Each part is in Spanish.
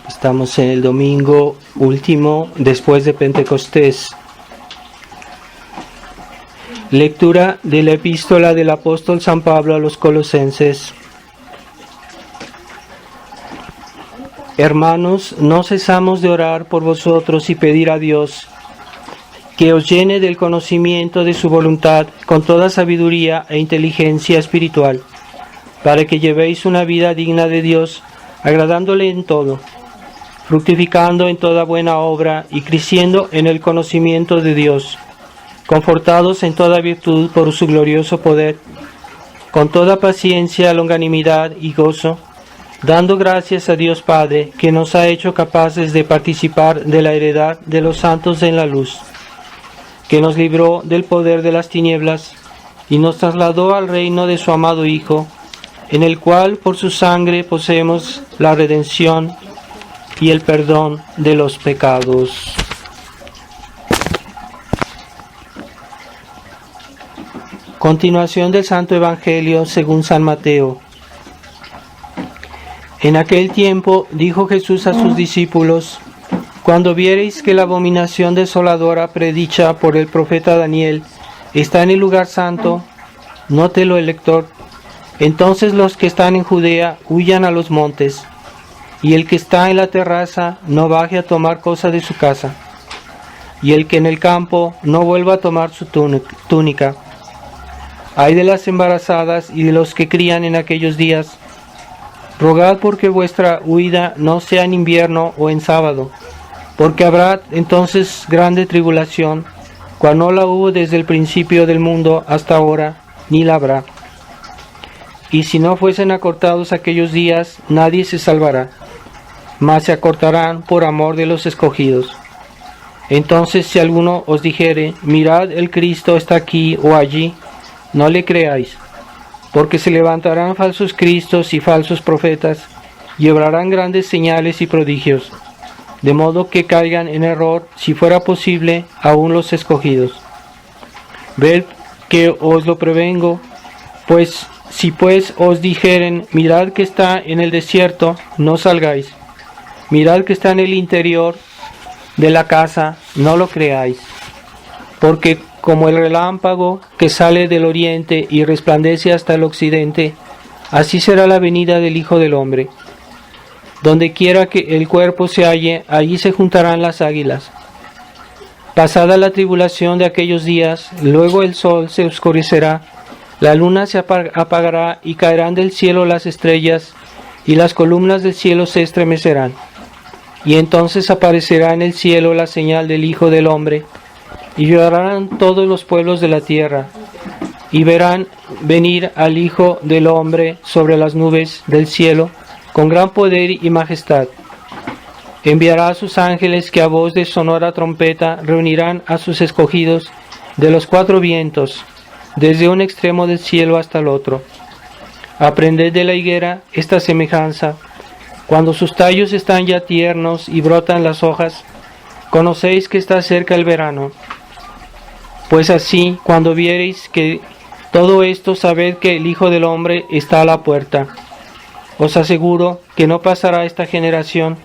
Estamos en el domingo último después de Pentecostés. Lectura de la epístola del apóstol San Pablo a los Colosenses. Hermanos, no cesamos de orar por vosotros y pedir a Dios que os llene del conocimiento de su voluntad con toda sabiduría e inteligencia espiritual, para que llevéis una vida digna de Dios, agradándole en todo, fructificando en toda buena obra y creciendo en el conocimiento de Dios, confortados en toda virtud por su glorioso poder, con toda paciencia, longanimidad y gozo, dando gracias a Dios Padre, que nos ha hecho capaces de participar de la heredad de los santos en la luz, que nos libró del poder de las tinieblas y nos trasladó al reino de su amado Hijo, en el cual por su sangre poseemos la redención y el perdón de los pecados. Continuación del Santo Evangelio según San Mateo. En aquel tiempo dijo Jesús a sus discípulos: Cuando viereis que la abominación desoladora predicha por el profeta Daniel está en el lugar santo, nótelo el lector, entonces los que están en Judea huyan a los montes, y el que está en la terraza no baje a tomar cosa de su casa, y el que en el campo no vuelva a tomar su túnica. Ay de las embarazadas y de los que crían en aquellos días. Rogad porque vuestra huida no sea en invierno o en sábado, porque habrá entonces grande tribulación, cual no la hubo desde el principio del mundo hasta ahora, ni la habrá. Y si no fuesen acortados aquellos días, nadie se salvará, mas se acortarán por amor de los escogidos. Entonces si alguno os dijere: mirad, el Cristo está aquí o allí, no le creáis, porque se levantarán falsos cristos y falsos profetas, y obrarán grandes señales y prodigios, de modo que caigan en error, si fuera posible, aún los escogidos. Ved que os lo prevengo, pues si os dijeren: mirad que está en el desierto, no salgáis. Mirad que está en el interior de la casa, no lo creáis. Porque como el relámpago que sale del oriente y resplandece hasta el occidente, así será la venida del Hijo del Hombre. Donde quiera que el cuerpo se halle, allí se juntarán las águilas. Pasada la tribulación de aquellos días, luego el sol se oscurecerá, la luna se apagará y caerán del cielo las estrellas, y las columnas del cielo se estremecerán. Y entonces aparecerá en el cielo la señal del Hijo del Hombre, y llorarán todos los pueblos de la tierra, y verán venir al Hijo del Hombre sobre las nubes del cielo, con gran poder y majestad. Enviará a sus ángeles que a voz de sonora trompeta reunirán a sus escogidos de los cuatro vientos, desde un extremo del cielo hasta el otro. Aprended de la higuera esta semejanza: cuando sus tallos están ya tiernos y brotan las hojas, conocéis que está cerca el verano. Pues así, cuando viereis que todo esto, sabed que el Hijo del Hombre está a la puerta. Os aseguro que no pasará esta generación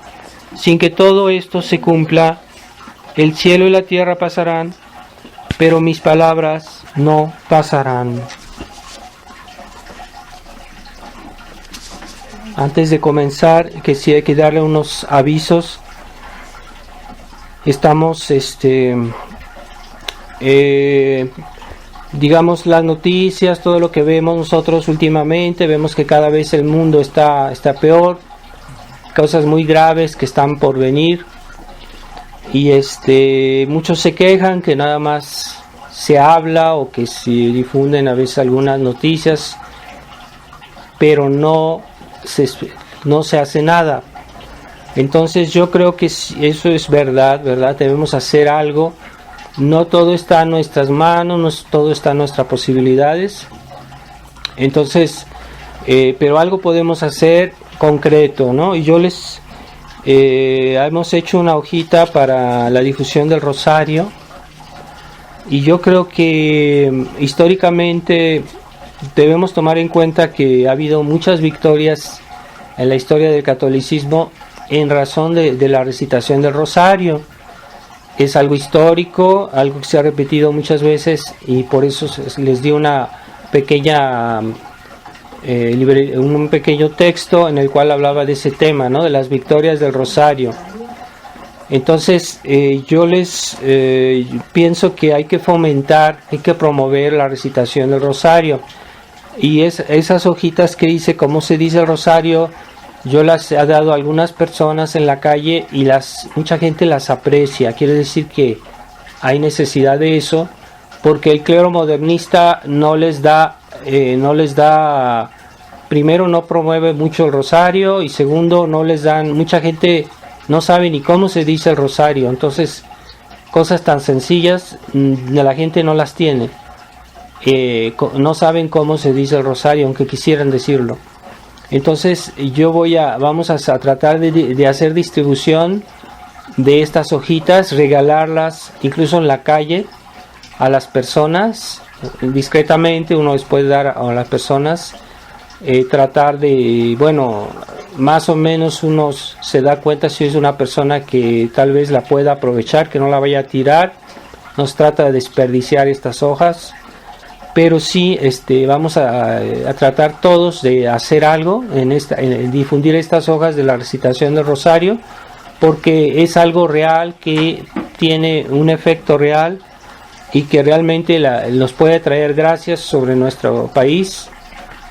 sin que todo esto se cumpla. El cielo y la tierra pasarán, pero mis palabras no pasarán. Antes de comenzar, que sí hay que darle unos avisos. Estamos, digamos, las noticias, todo lo que vemos nosotros últimamente, vemos que cada vez el mundo está peor, cosas muy graves que están por venir, y muchos se quejan que nada más se habla o que se difunden a veces algunas noticias, pero no se hace nada. Entonces yo creo que eso es verdad, debemos hacer algo. No todo está en nuestras manos, no todo está en nuestras posibilidades. Entonces, pero algo podemos hacer concreto, ¿no? Y yo hemos hecho una hojita para la difusión del rosario, y yo creo que históricamente debemos tomar en cuenta que ha habido muchas victorias en la historia del catolicismo en razón de la recitación del rosario. Es algo histórico, algo que se ha repetido muchas veces y por eso les di una pequeña un pequeño texto en el cual hablaba de ese tema, ¿no? De las victorias del rosario. Entonces yo les pienso que hay que fomentar, hay que promover la recitación del rosario. Y esas hojitas que dice cómo se dice el rosario, yo las he dado a algunas personas en la calle y mucha gente las aprecia. Quiere decir que hay necesidad de eso, porque el clero modernista no les da, primero no promueve mucho el rosario y segundo no les dan, mucha gente no sabe ni cómo se dice el rosario. Entonces cosas tan sencillas la gente no las tiene. No saben cómo se dice el rosario, aunque quisieran decirlo. Entonces vamos a tratar de hacer distribución de estas hojitas, regalarlas incluso en la calle a las personas, discretamente uno les puede dar a las personas, tratar de, bueno, más o menos uno se da cuenta si es una persona que tal vez la pueda aprovechar, que no la vaya a tirar, no se trata de desperdiciar estas hojas. Pero sí vamos a tratar todos de hacer algo en difundir estas hojas de la recitación del rosario, porque es algo real que tiene un efecto real y que realmente nos puede traer gracias sobre nuestro país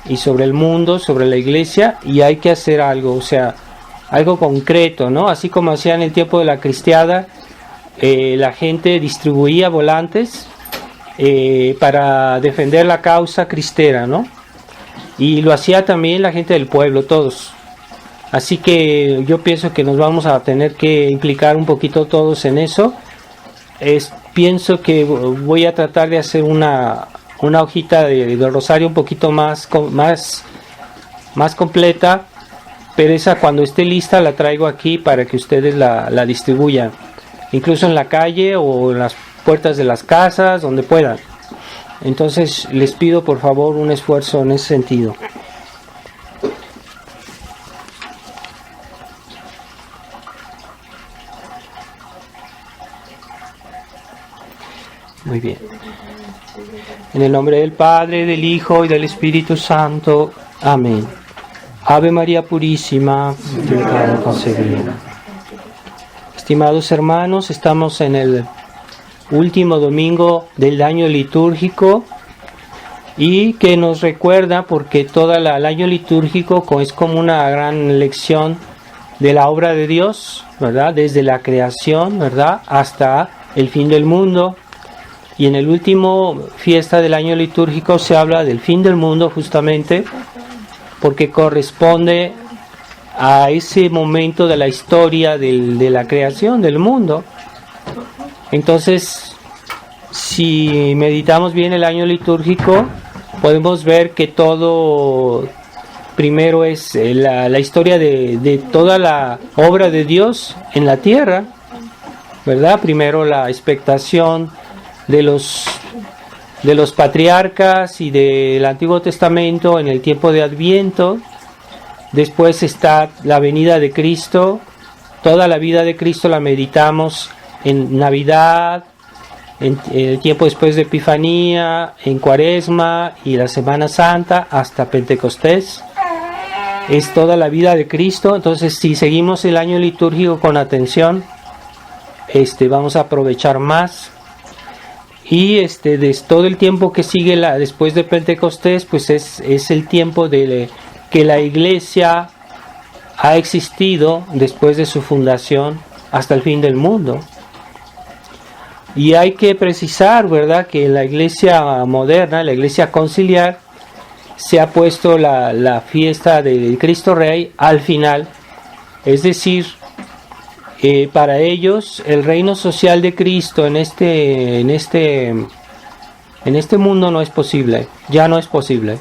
y sobre el mundo, sobre la iglesia, y hay que hacer algo, o sea, algo concreto, ¿no? Así como hacía en el tiempo de la cristiada, la gente distribuía volantes para defender la causa cristera, ¿no? Y lo hacía también la gente del pueblo, todos. Así que yo pienso que nos vamos a tener que implicar un poquito todos en eso. Pienso que voy a tratar de hacer una hojita de rosario un poquito más completa, pero esa cuando esté lista la traigo aquí para que ustedes la distribuyan, incluso en la calle o en las puertas de las casas, donde puedan. Entonces les pido por favor un esfuerzo en ese sentido. Muy bien. En el nombre del Padre, del Hijo y del Espíritu Santo. Amén. Ave María Purísima, pecado concebido. Estimados hermanos, estamos en el último domingo del año litúrgico y que nos recuerda, porque todo el año litúrgico es como una gran lección de la obra de Dios, ¿verdad? Desde la creación, ¿verdad? Hasta el fin del mundo. Y en el último fiesta del año litúrgico se habla del fin del mundo, justamente porque corresponde a ese momento de la historia de la creación del mundo. Entonces, si meditamos bien el año litúrgico, podemos ver que todo primero es la historia de toda la obra de Dios en la tierra, ¿verdad? Primero la expectación de los patriarcas y del Antiguo Testamento en el tiempo de Adviento. Después está la venida de Cristo. Toda la vida de Cristo la meditamos en Navidad, en el tiempo después de Epifanía, en Cuaresma y la Semana Santa hasta Pentecostés. Es toda la vida de Cristo. Entonces, si seguimos el año litúrgico con atención, vamos a aprovechar más. Y de todo el tiempo que sigue después de Pentecostés, pues es el tiempo de que la Iglesia ha existido después de su fundación hasta el fin del mundo. Y hay que precisar, ¿verdad?, que la Iglesia moderna, la Iglesia conciliar, se ha puesto la fiesta del Cristo Rey al final. Es decir, para ellos el reino social de Cristo en este mundo no es posible, ya no es posible.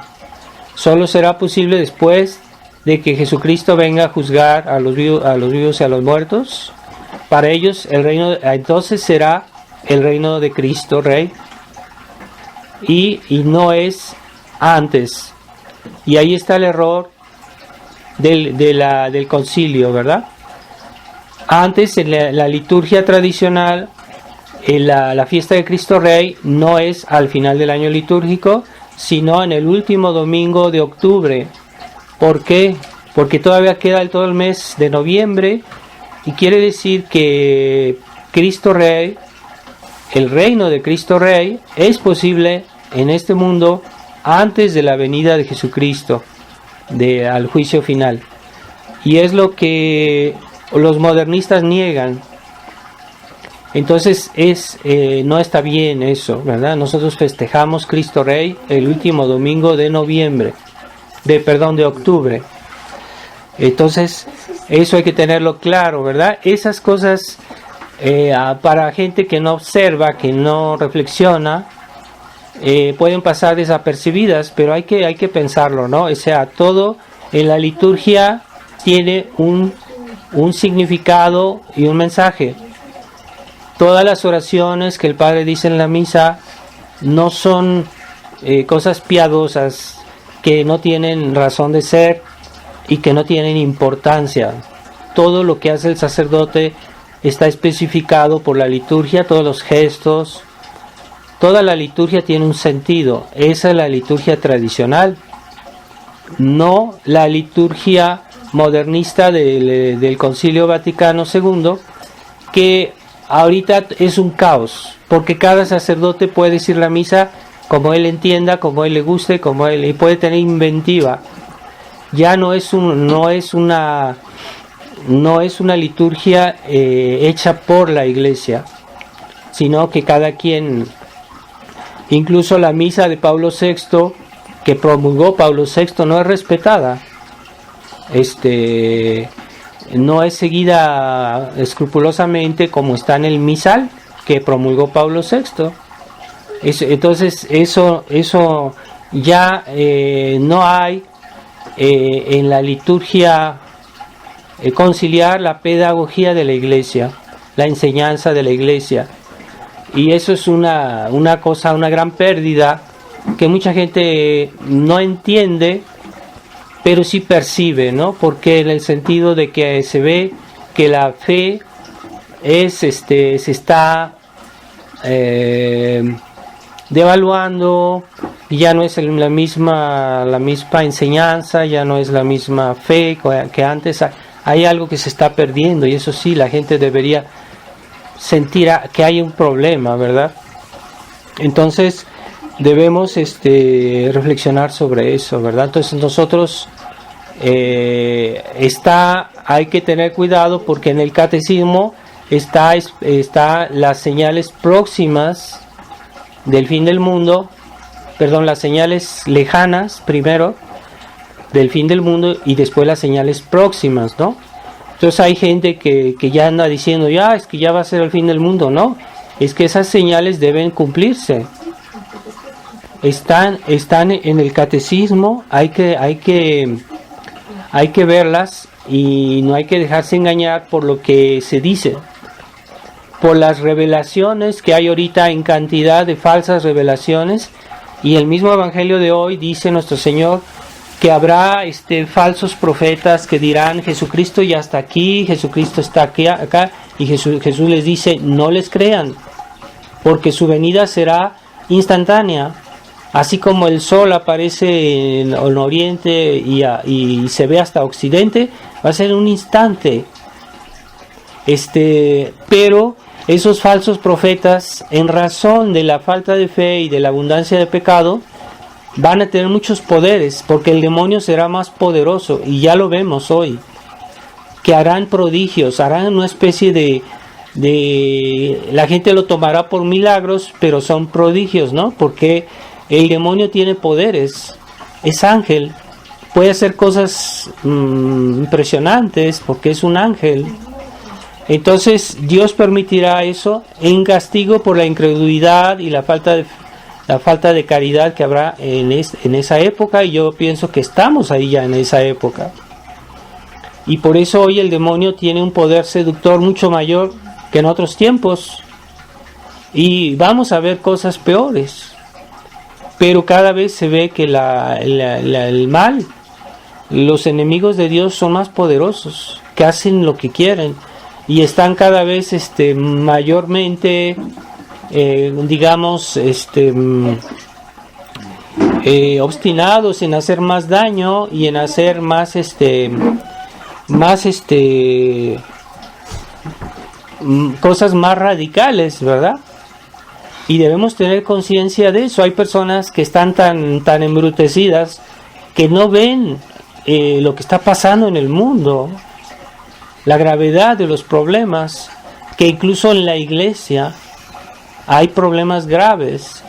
Solo será posible después de que Jesucristo venga a juzgar a los vivos y a los muertos. Para ellos el reino entonces será el reino de Cristo Rey, y no es antes. Y ahí está el error del concilio, ¿verdad? Antes, en la liturgia tradicional, la fiesta de Cristo Rey no es al final del año litúrgico, sino en el último domingo de octubre. ¿Por qué? Porque todavía queda todo el mes de noviembre, y quiere decir que Cristo Rey, el reino de Cristo Rey, es posible en este mundo antes de la venida de Jesucristo, al juicio final. Y es lo que los modernistas niegan. Entonces no está bien eso, ¿verdad? Nosotros festejamos Cristo Rey el último domingo de noviembre, de octubre. Entonces, eso hay que tenerlo claro, ¿verdad? Esas cosas, para gente que no observa, que no reflexiona, pueden pasar desapercibidas, pero hay que pensarlo, ¿no? O sea, todo en la liturgia tiene un significado y un mensaje. Todas las oraciones que el Padre dice en la misa no son cosas piadosas que no tienen razón de ser y que no tienen importancia. Todo lo que hace el sacerdote está especificado por la liturgia, todos los gestos, toda la liturgia tiene un sentido. Esa es la liturgia tradicional, no la liturgia modernista del Concilio Vaticano II, que ahorita es un caos, porque cada sacerdote puede decir la misa como él entienda, como él le guste, y puede tener inventiva. Ya no es una liturgia hecha por la Iglesia, sino que cada quien, incluso la misa de Pablo VI, que promulgó Pablo VI, no es respetada. No es seguida escrupulosamente como está en el misal que promulgó Pablo VI. Entonces eso ya no hay en la liturgia conciliar la pedagogía de la Iglesia, la enseñanza de la Iglesia, y eso es una gran pérdida que mucha gente no entiende, pero sí percibe, ¿no? Porque en el sentido de que se ve que la fe se está devaluando, ya no es la misma enseñanza, ya no es la misma fe que antes. Hay algo que se está perdiendo, y eso sí, la gente debería sentir que hay un problema, ¿verdad? Entonces debemos reflexionar sobre eso, ¿verdad? Entonces nosotros hay que tener cuidado, porque en el catecismo está las señales próximas del fin del mundo, las señales lejanas primero del fin del mundo y después las señales próximas, ¿no? Entonces hay gente que ya anda diciendo, es que ya va a ser el fin del mundo, ¿no? Es que esas señales deben cumplirse. Están en el catecismo, hay que verlas, y no hay que dejarse engañar por lo que se dice, por las revelaciones que hay ahorita, en cantidad de falsas revelaciones. Y el mismo Evangelio de hoy dice nuestro Señor que habrá falsos profetas que dirán: Jesucristo ya está aquí, Jesucristo está acá, y Jesús les dice: no les crean, porque su venida será instantánea. Así como el sol aparece en oriente y se ve hasta occidente, va a ser en un instante. Pero esos falsos profetas, en razón de la falta de fe y de la abundancia de pecado, van a tener muchos poderes, porque el demonio será más poderoso, y ya lo vemos hoy, que harán prodigios, harán una especie de la gente lo tomará por milagros, pero son prodigios, ¿no? Porque el demonio tiene poderes, es ángel, puede hacer cosas impresionantes, porque es un ángel. Entonces Dios permitirá eso en castigo por la incredulidad y la falta de caridad que habrá en esa época, y yo pienso que estamos ahí ya en esa época. Y por eso hoy el demonio tiene un poder seductor mucho mayor que en otros tiempos, y vamos a ver cosas peores. Pero cada vez se ve que el mal, los enemigos de Dios son más poderosos, que hacen lo que quieren. y están cada vez mayormente, digamos, obstinados en hacer más daño y en hacer más cosas más radicales, ¿verdad? Y debemos tener conciencia de eso. Hay personas que están tan embrutecidas que no ven lo que está pasando en el mundo, la gravedad de los problemas, que incluso en la iglesia hay problemas graves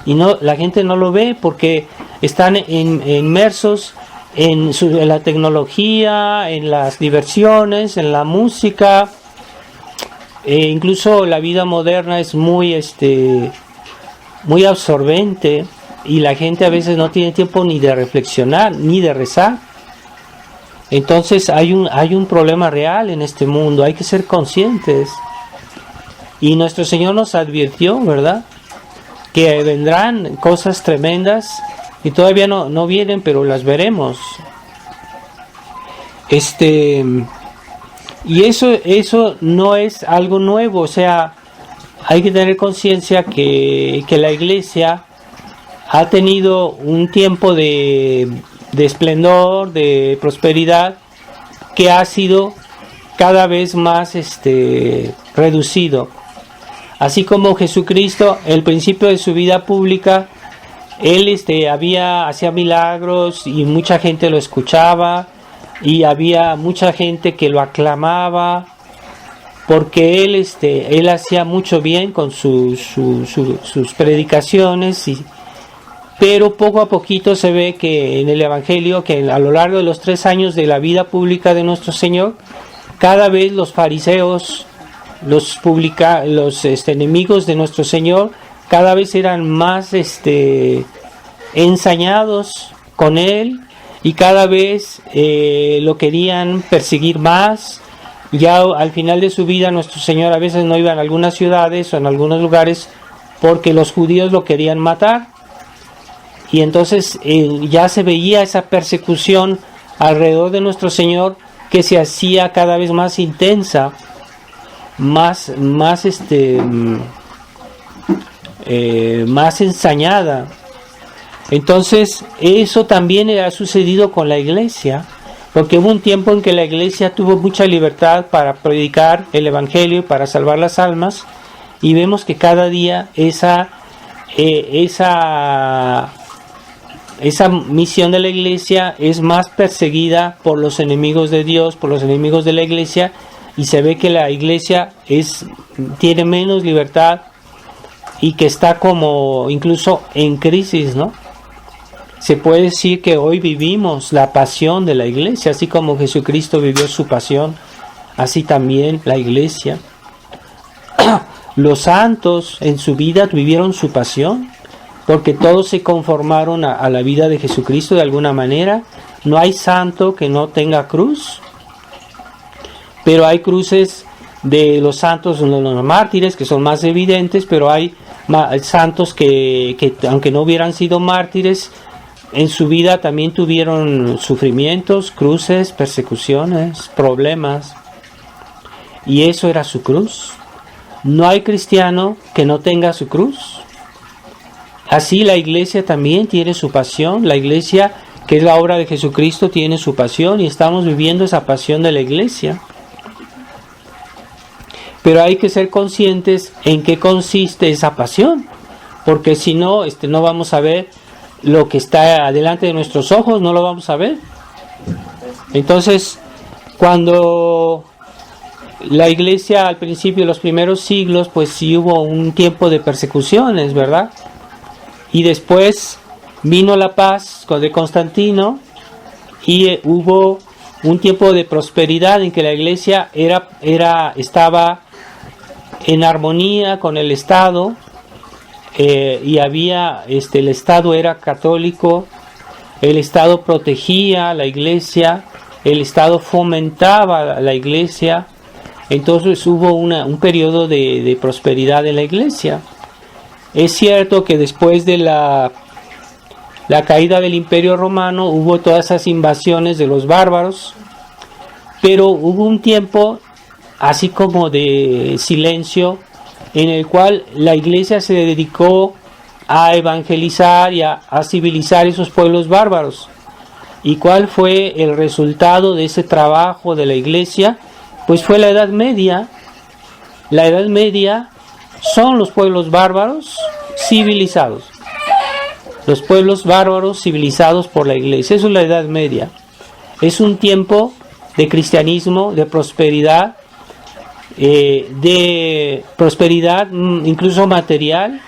y la gente no lo ve porque están inmersos en la tecnología, en las diversiones, en la música. Incluso la vida moderna es muy absorbente y la gente a veces no tiene tiempo ni de reflexionar ni de rezar. Entonces hay un problema real en este mundo, hay que ser conscientes. Y nuestro Señor nos advirtió, ¿verdad?, que vendrán cosas tremendas y todavía no vienen, pero las veremos. Y eso no es algo nuevo, o sea, hay que tener conciencia que la iglesia ha tenido un tiempo de esplendor, de prosperidad, que ha sido cada vez más reducido. Así como Jesucristo, el principio de su vida pública, él hacía milagros y mucha gente lo escuchaba, y había mucha gente que lo aclamaba porque él hacía mucho bien con sus predicaciones, pero poco a poquito se ve que en el Evangelio, que a lo largo de los 3 años de la vida pública de nuestro Señor, cada vez los fariseos, los enemigos de nuestro Señor, cada vez eran más ensañados con él, y cada vez lo querían perseguir más. Ya al final de su vida nuestro Señor a veces no iba en algunas ciudades o en algunos lugares porque los judíos lo querían matar, y entonces ya se veía esa persecución alrededor de nuestro Señor, que se hacía cada vez más intensa, más ensañada. Entonces eso también ha sucedido con la iglesia, porque hubo un tiempo en que la iglesia tuvo mucha libertad para predicar el evangelio y para salvar las almas, y vemos que cada día esa misión de la iglesia es más perseguida por los enemigos de Dios, por los enemigos de la iglesia, y se ve que la iglesia tiene menos libertad y que está como incluso en crisis, ¿no? Se puede decir que hoy vivimos la pasión de la iglesia, así como Jesucristo vivió su pasión, así también la iglesia. Los santos en su vida vivieron su pasión, porque todos se conformaron a la vida de Jesucristo de alguna manera. No hay santo que no tenga cruz, pero hay cruces de los santos, los mártires, que son más evidentes, pero hay santos que aunque no hubieran sido mártires, en su vida también tuvieron sufrimientos, cruces, persecuciones, problemas, y eso era su cruz. No hay cristiano que no tenga su cruz. Así la iglesia también tiene su pasión. La iglesia, que es la obra de Jesucristo, tiene su pasión, y estamos viviendo esa pasión de la iglesia. Pero hay que ser conscientes en qué consiste esa pasión, porque si no, no vamos a ver lo que está delante de nuestros ojos, no lo vamos a ver. Entonces, cuando la iglesia al principio de los primeros siglos, pues sí hubo un tiempo de persecuciones, ¿verdad? Y después vino la paz de Constantino, y hubo un tiempo de prosperidad en que la iglesia estaba en armonía con el Estado, y había el Estado era católico, el Estado protegía a la iglesia, el Estado fomentaba a la iglesia. Entonces hubo un periodo de prosperidad en la iglesia. Es cierto que después de la caída del Imperio Romano hubo todas esas invasiones de los bárbaros, pero hubo un tiempo así como de silencio, en el cual la iglesia se dedicó a evangelizar y a civilizar esos pueblos bárbaros. ¿Y cuál fue el resultado de ese trabajo de la iglesia? Pues fue la Edad Media. La Edad Media son los pueblos bárbaros civilizados. Los pueblos bárbaros civilizados por la iglesia. Eso es la Edad Media. Es un tiempo de cristianismo, de prosperidad, incluso material.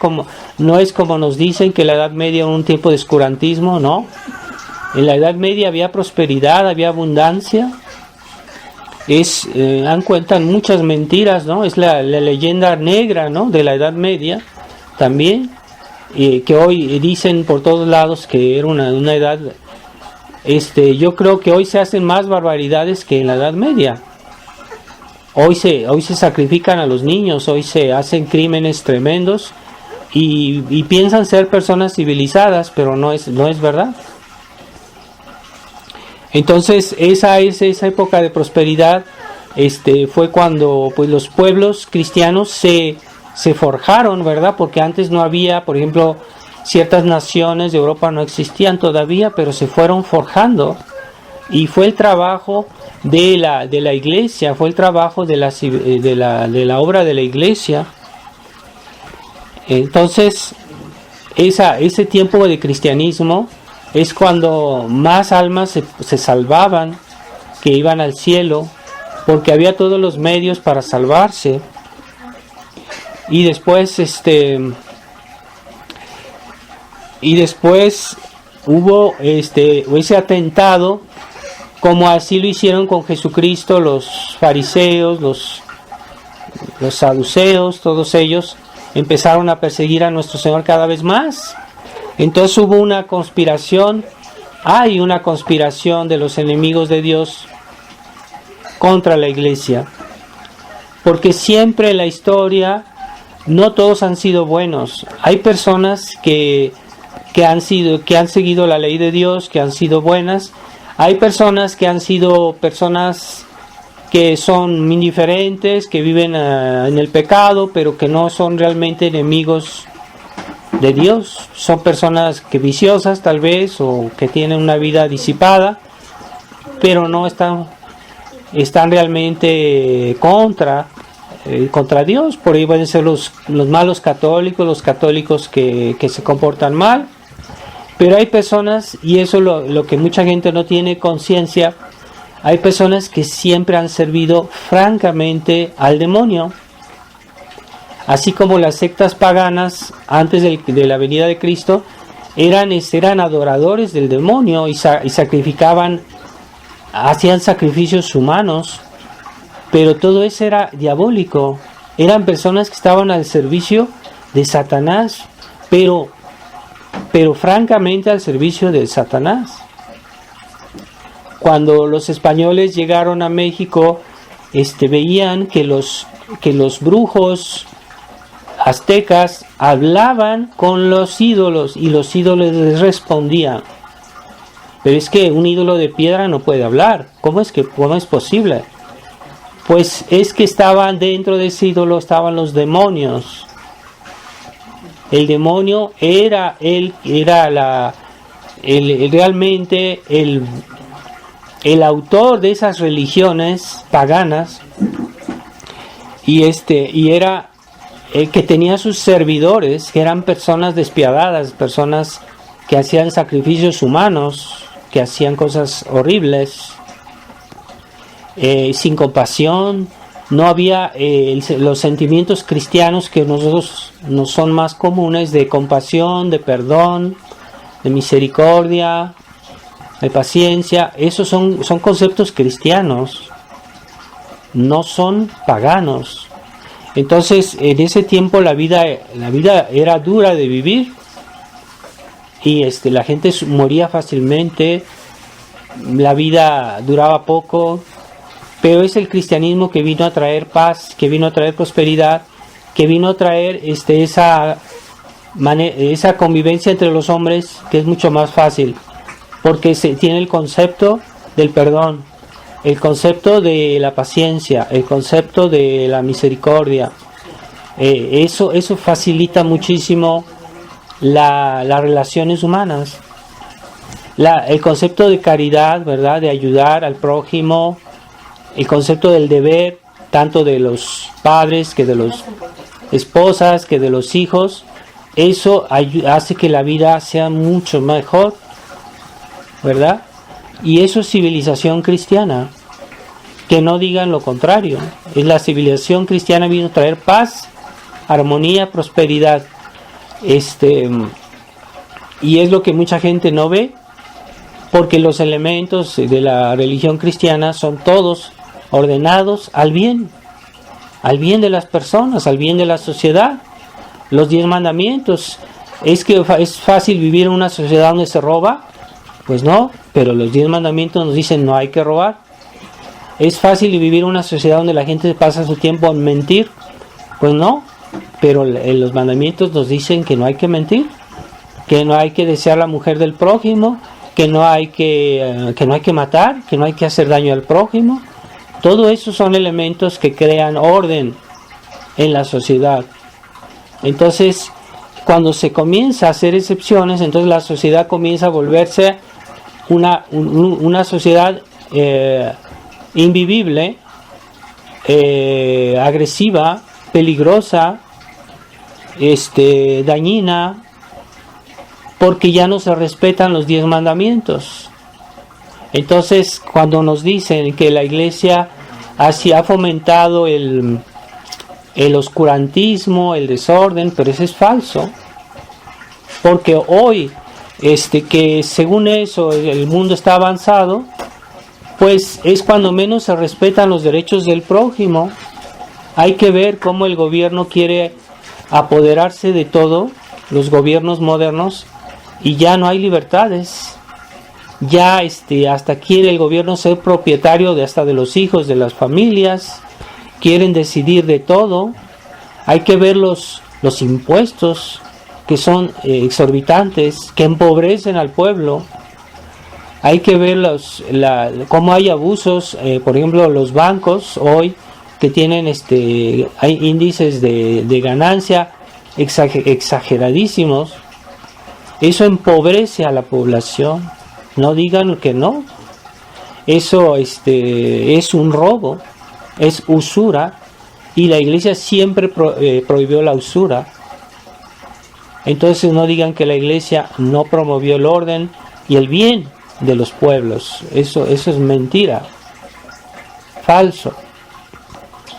No es como nos dicen que la Edad Media era un tiempo de oscurantismo, no. En la Edad Media había prosperidad, había abundancia. Cuentan muchas mentiras, ¿no? Es la leyenda negra, ¿no?, de la Edad Media también, que hoy dicen por todos lados que era una edad. Yo creo que hoy se hacen más barbaridades que en la Edad Media. Hoy se sacrifican a los niños, hoy se hacen crímenes tremendos y piensan ser personas civilizadas, pero no es verdad. Entonces esa época de prosperidad fue cuando pues los pueblos cristianos se forjaron, ¿verdad? Porque antes no había, por ejemplo, ciertas naciones de Europa no existían todavía, pero se fueron forjando, y fue el trabajo de la iglesia, fue el trabajo de la obra de la iglesia. Entonces ese tiempo de cristianismo es cuando más almas se salvaban, que iban al cielo, porque había todos los medios para salvarse. Y después hubo ese atentado, como así lo hicieron con Jesucristo los fariseos, los saduceos, todos ellos empezaron a perseguir a nuestro Señor cada vez más. Entonces hubo una conspiración, hay una conspiración de los enemigos de Dios contra la iglesia, porque siempre en la historia no todos han sido buenos. Hay personas que han seguido la ley de Dios, que han sido buenas. Hay personas que han sido personas que son indiferentes, que viven en el pecado, pero que no son realmente enemigos de Dios. Son personas que viciosas tal vez, o que tienen una vida disipada, pero no están realmente contra Dios. Por ahí pueden ser los malos católicos, los católicos que se comportan mal. Pero hay personas, y eso es lo que mucha gente no tiene conciencia, hay personas que siempre han servido francamente al demonio. Así como las sectas paganas antes de la venida de Cristo eran adoradores del demonio y sacrificaban, hacían sacrificios humanos, pero todo eso era diabólico. Eran personas que estaban al servicio de Satanás, pero francamente al servicio de Satanás. Cuando los españoles llegaron a México, veían que los brujos aztecas hablaban con los ídolos y los ídolos les respondían. Pero es que un ídolo de piedra no puede hablar. ¿Cómo es posible? Pues es que estaban dentro de ese ídolo, estaban los demonios. El demonio era realmente el autor de esas religiones paganas, y era el que tenía sus servidores, que eran personas despiadadas, personas que hacían sacrificios humanos, que hacían cosas horribles, sin compasión. No había los sentimientos cristianos que nosotros nos son más comunes, de compasión, de perdón, de misericordia, de paciencia. Esos son conceptos cristianos, no son paganos. Entonces, en ese tiempo la vida era dura de vivir, y la gente moría fácilmente, la vida duraba poco. Pero es el cristianismo que vino a traer paz, que vino a traer prosperidad, que vino a traer esa convivencia entre los hombres, que es mucho más fácil, porque se tiene el concepto del perdón. el concepto de la paciencia, el concepto de la misericordia, eso facilita muchísimo las relaciones humanas. El concepto de caridad, ¿verdad? De ayudar al prójimo, el concepto del deber, tanto de los padres que de las esposas, que de los hijos, eso hace que la vida sea mucho mejor, ¿verdad? Y eso es civilización cristiana, que no digan lo contrario. Es la civilización cristiana vino a traer paz, armonía, prosperidad. Y es lo que mucha gente no ve, porque los elementos de la religión cristiana son todos ordenados al bien de las personas, al bien de la sociedad. Los 10 mandamientos, ¿es que es fácil vivir en una sociedad donde se roba? Pues no, pero los 10 mandamientos nos dicen no hay que robar. ¿Es fácil vivir en una sociedad donde la gente pasa su tiempo en mentir? Pues no, pero los mandamientos nos dicen que no hay que mentir, que no hay que desear la mujer del prójimo, que no hay que matar, que no hay que hacer daño al prójimo. Todo eso son elementos que crean orden en la sociedad. Entonces, cuando se comienza a hacer excepciones, entonces la sociedad comienza a volverse una sociedad invivible, agresiva, peligrosa, dañina, porque ya no se respetan los 10 mandamientos. Entonces, cuando nos dicen que la Iglesia así ha fomentado el oscurantismo, el desorden, pero eso es falso, porque hoy, que según eso el mundo está avanzado, pues es cuando menos se respetan los derechos del prójimo. Hay que ver cómo el gobierno quiere apoderarse de todo, los gobiernos modernos, y ya no hay libertades. Ya hasta quiere el gobierno ser propietario hasta de los hijos, de las familias, quieren decidir de todo. Hay que ver los impuestos que son exorbitantes, que empobrecen al pueblo. Hay que ver cómo hay abusos, por ejemplo, los bancos hoy que tienen hay índices de ganancia exageradísimos. Eso empobrece a la población. No digan que no. Eso es un robo, es usura, y la Iglesia siempre prohibió la usura. Entonces no digan que la Iglesia no promovió el orden y el bien de los pueblos. Eso es mentira, falso.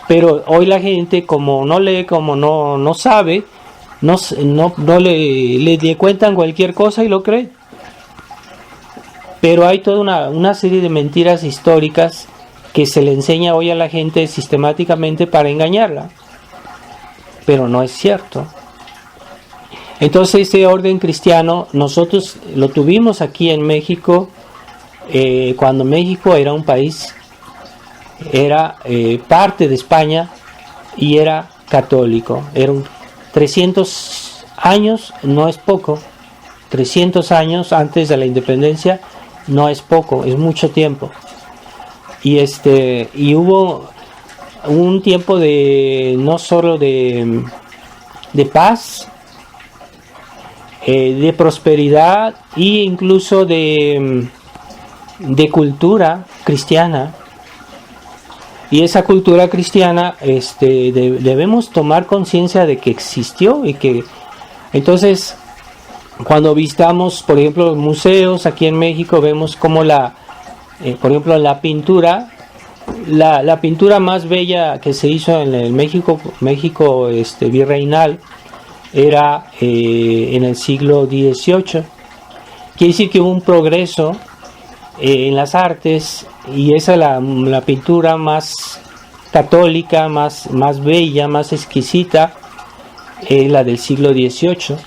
Pero hoy la gente, como no lee, como no sabe, no le cuentan cualquier cosa y lo cree. Pero hay toda una serie de mentiras históricas que se le enseña hoy a la gente sistemáticamente para engañarla, pero no es cierto. Entonces este orden cristiano nosotros lo tuvimos aquí en México, cuando México era un país, era parte de España y era católico. Eran 300 años, no es poco. 300 años antes de la independencia no es poco, es mucho tiempo. Y hubo un tiempo no solo de paz, de prosperidad e incluso de cultura cristiana. Y esa cultura cristiana debemos tomar conciencia de que existió, y que entonces cuando visitamos, por ejemplo, los museos aquí en México, vemos como por ejemplo, la pintura más bella que se hizo en el México virreinal era en el siglo XVIII. Quiere decir que hubo un progreso en las artes, y esa es la pintura más católica, más bella, más exquisita, la del siglo XVIII.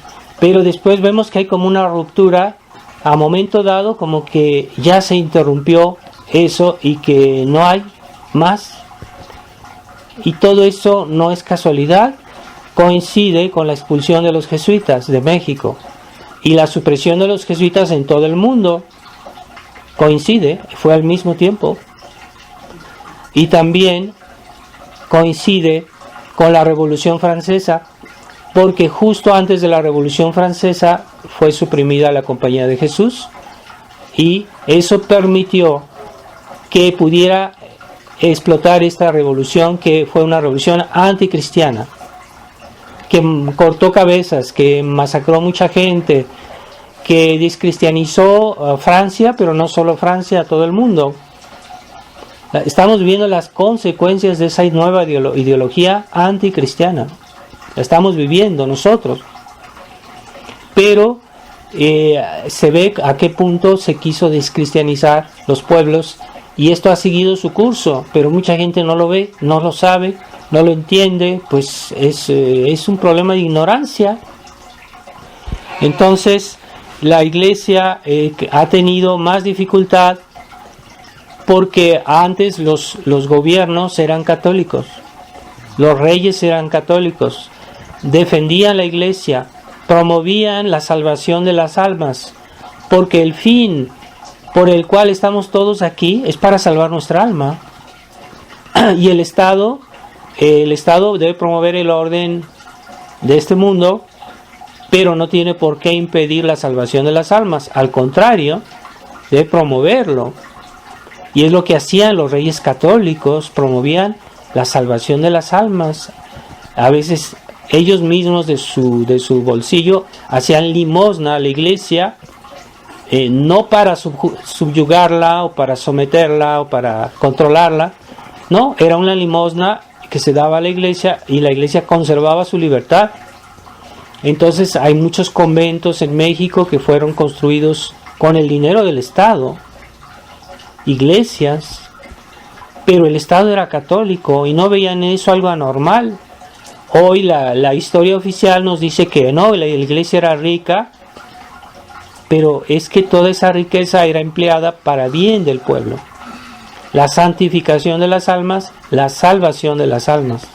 Pero después vemos que hay como una ruptura a momento dado, como que ya se interrumpió eso y que no hay más. Y todo eso no es casualidad, coincide con la expulsión de los jesuitas de México y la supresión de los jesuitas en todo el mundo. Coincide, fue al mismo tiempo. y también coincide con la Revolución Francesa, porque justo antes de la Revolución Francesa fue suprimida la Compañía de Jesús, y eso permitió que pudiera explotar esta revolución, que fue una revolución anticristiana, que cortó cabezas, que masacró mucha gente, que descristianizó Francia, pero no solo Francia, a todo el mundo. Estamos viendo las consecuencias de esa nueva ideología anticristiana. La estamos viviendo nosotros. Pero se ve a qué punto se quiso descristianizar los pueblos, y esto ha seguido su curso, pero mucha gente no lo ve, no lo sabe, no lo entiende, pues es un problema de ignorancia. Entonces la iglesia ha tenido más dificultad porque antes los gobiernos eran católicos, los reyes eran católicos, defendían la iglesia, promovían la salvación de las almas, porque el fin por el cual estamos todos aquí es para salvar nuestra alma. Y el Estado debe promover el orden de este mundo, pero no tiene por qué impedir la salvación de las almas. Al contrario, debe promoverlo. Y es lo que hacían los reyes católicos, promovían la salvación de las almas. A veces ellos mismos de su bolsillo hacían limosna a la iglesia, no para subyugarla o para someterla o para controlarla. No, era una limosna que se daba a la iglesia, y la iglesia conservaba su libertad. Entonces hay muchos conventos en México que fueron construidos con el dinero del Estado, iglesias, pero el Estado era católico y no veían eso algo anormal. Hoy la historia oficial nos dice que no, la iglesia era rica, pero es que toda esa riqueza era empleada para bien del pueblo. La santificación de las almas, la salvación de las almas.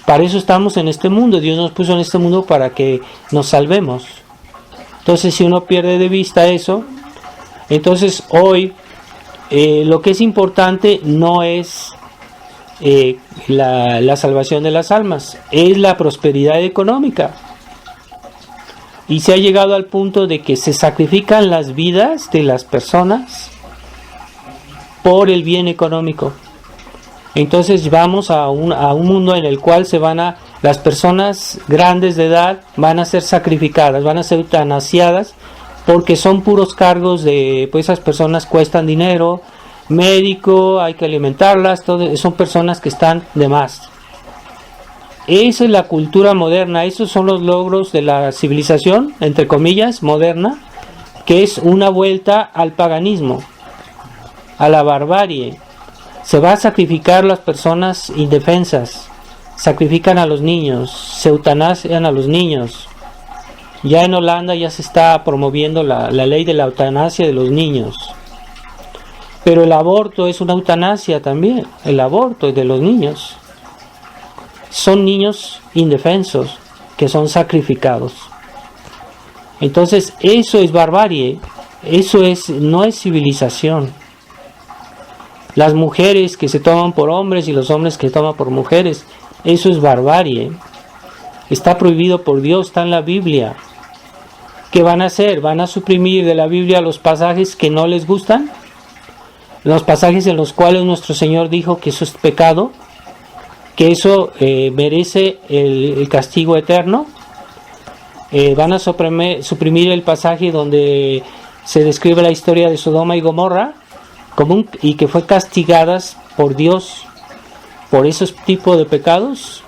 Para eso estamos en este mundo. Dios nos puso en este mundo para que nos salvemos. Entonces, si uno pierde de vista eso, entonces hoy lo que es importante no es la salvación de las almas, es la prosperidad económica. Y se ha llegado al punto de que se sacrifican las vidas de las personas por el bien económico. Entonces vamos a un mundo en el cual las personas grandes de edad van a ser sacrificadas, van a ser eutanasiadas, porque son puros cargos pues esas personas cuestan dinero, médico, hay que alimentarlas, son personas que están de más. Esa es la cultura moderna, esos son los logros de la civilización, entre comillas, moderna, que es una vuelta al paganismo, a la barbarie. Se va a sacrificar las personas indefensas, sacrifican a los niños, se eutanasian a los niños. Ya en Holanda ya se está promoviendo la ley de la eutanasia de los niños. Pero el aborto es una eutanasia también, el aborto de los niños. Son niños indefensos que son sacrificados. Entonces eso es barbarie, no es civilización. Las mujeres que se toman por hombres y los hombres que se toman por mujeres, eso es barbarie. Está prohibido por Dios, está en la Biblia. ¿Qué van a hacer? ¿Van a suprimir de la Biblia los pasajes que no les gustan? Los pasajes en los cuales nuestro Señor dijo que eso es pecado, que eso merece el castigo eterno. Van a suprimir el pasaje donde se describe la historia de Sodoma y Gomorra y que fue castigadas por Dios por esos tipos de pecados.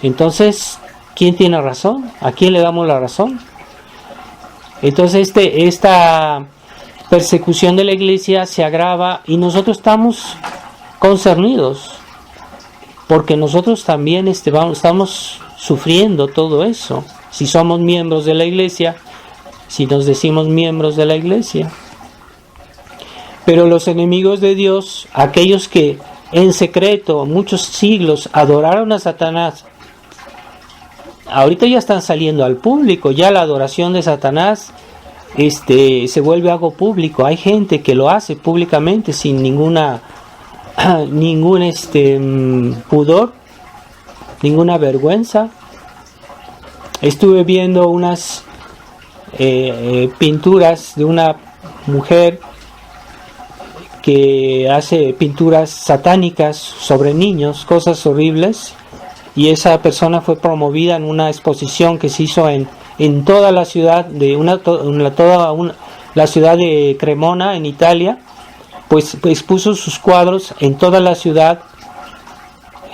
Entonces, ¿quién tiene razón? ¿A quién le damos la razón? Entonces esta persecución de la iglesia se agrava y nosotros estamos concernidos, porque nosotros también estamos sufriendo todo eso, si somos miembros de la iglesia, si nos decimos miembros de la iglesia. Pero los enemigos de Dios, aquellos que en secreto muchos siglos adoraron a Satanás, ahorita ya están saliendo al público, ya la adoración de Satanás se vuelve algo público. Hay gente que lo hace públicamente sin ninguna ningún pudor, ninguna vergüenza. Estuve viendo unas pinturas de una mujer que hace pinturas satánicas sobre niños, cosas horribles, y esa persona fue promovida en una exposición que se hizo en toda la ciudad de la ciudad de Cremona, en Italia. Pues expuso sus cuadros en toda la ciudad